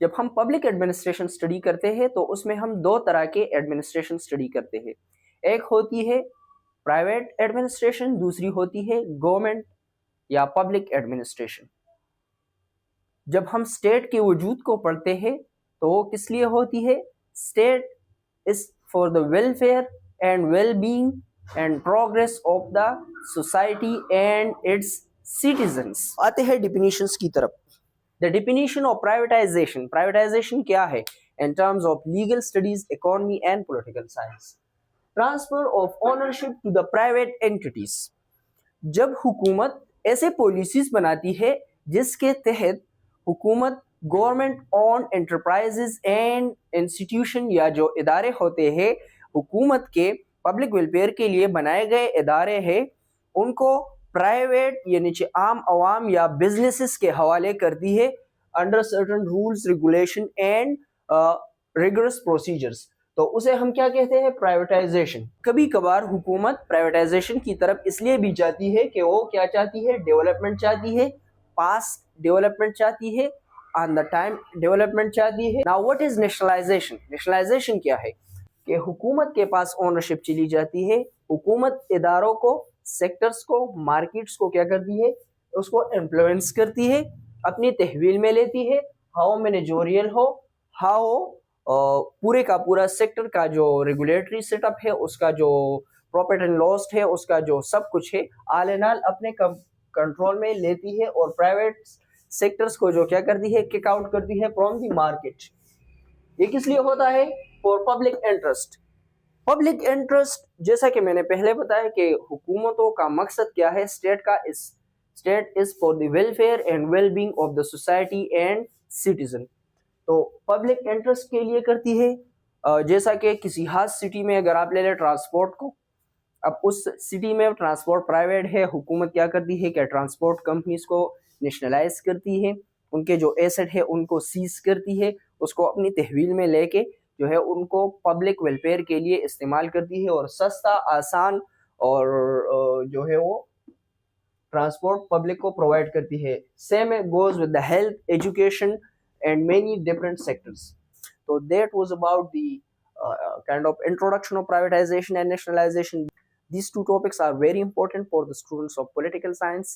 جب ہم public administration study کرتے ہیں تو اس میں ہم دو طرح کے ایڈمنسٹریشن اسٹڈی کرتے ہیں. ایک ہوتی ہے پرائیویٹ ایڈمنسٹریشن, دوسری ہوتی ہے گورنمنٹ یا پبلک ایڈمنسٹریشن. جب ہم اسٹیٹ کے وجود کو پڑھتے ہیں تو وہ کس لیے ہوتی ہے؟ State is for the welfare and well being and progress of the society and its citizens. آتے ہیں ڈیفینیشنس کی طرف. The definition of privatization. Privatization کیا ہے؟ In terms of legal studies, economy and political science. Transfer of ownership to the private entities. جب حکومت ایسے policies بناتی ہے جس کے تحت حکومت government own enterprises and institution یا جو ادارے ہوتے ہیں حکومت کے پبلک ویلفیئر کے لیے بنائے گئے ادارے ہیں ان کو پرائیویٹ یعنی عام عوام یا بزنسز کے حوالے کرتی ہے under certain rules regulation and rigorous procedures. تو اسے ہم کیا کہتے ہیں؟ پرائیویٹائزیشن. کبھی کبھار حکومت پرائیویٹائزیشن کی طرف اس لیے بھی جاتی ہے کہ وہ کیا چاہتی ہے؟ ڈیولپمنٹ چاہتی ہے, پاسٹ ڈیولپمنٹ چاہتی ہے, آن دا ٹائم ڈیولپمنٹ چاہتی ہے. Now what is nationalization? Nationalization کیا ہے؟ کہ حکومت کے پاس اونرشپ چلی جاتی ہے, حکومت اداروں کو, سیکٹرز کو, مارکیٹس کو کیا کرتی ہے؟ اس کو انفلوئنس کرتی ہے, اپنی تحویل میں لیتی ہے. ہاؤ مینیجوریل ہو, ہاؤ پورے کا پورا سیکٹر کا جو ریگولیٹری سیٹ اپ ہے, اس کا جو پروفٹ اینڈ لاس ہے, اس کا جو سب کچھ ہے آل اینڈ آل اپنے کنٹرول میں لیتی ہے اور پرائیویٹ سیکٹرز کو جو کیا کرتی ہے؟ کک آؤٹ کرتی ہے فرام دی مارکیٹ. یہ کس لیے ہوتا ہے؟ For public interest. Public interest جیسا کہ میں نے پہلے بتایا کہ حکومتوں کا مقصد کیا ہے؟ State is for the welfare and well being of the society and citizen. تو پبلک انٹرسٹ کے لیے کرتی ہے. جیسا کہ کسی خاص سٹی میں اگر آپ لے لیں ٹرانسپورٹ کو, اب اس سٹی میں ٹرانسپورٹ پرائیویٹ ہے, حکومت کیا کرتی ہے کہ ٹرانسپورٹ کمپنیز کو نیشنلائز کرتی ہے, ان کے جو ایسٹ ہے ان کو سیز کرتی ہے, اس کو اپنی تحویل میں لے کے جو ہے ان کو پبلک ویلفیئر کے لیے استعمال کرتی ہے اور سستا, آسان اور جو ہے وہ ٹرانسپورٹ پبلک کو پرووائڈ کرتی ہے. Same goes with the health, education and many different sectors. So that was about the kind of introduction of privatization and nationalization. These two topics are very important for the students of political science,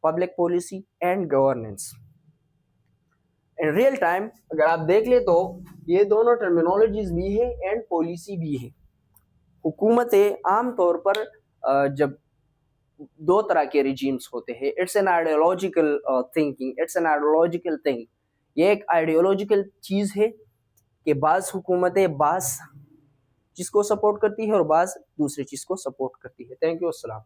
public policy and governance. In real time اگر آپ دیکھ لیں تو یہ دونوں terminologies بھی ہیں and policy بھی ہے. حکومتیں عام طور پر جب دو طرح کے ریجیمز ہوتے ہیں, it's an ideological thinking, it's an ideological thing. یہ ایک آئیڈیولوجیکل چیز ہے کہ بعض حکومتیں بعض چیز کو سپورٹ کرتی ہے اور بعض دوسری چیز کو سپورٹ کرتی ہے. تھینک یو, السلام.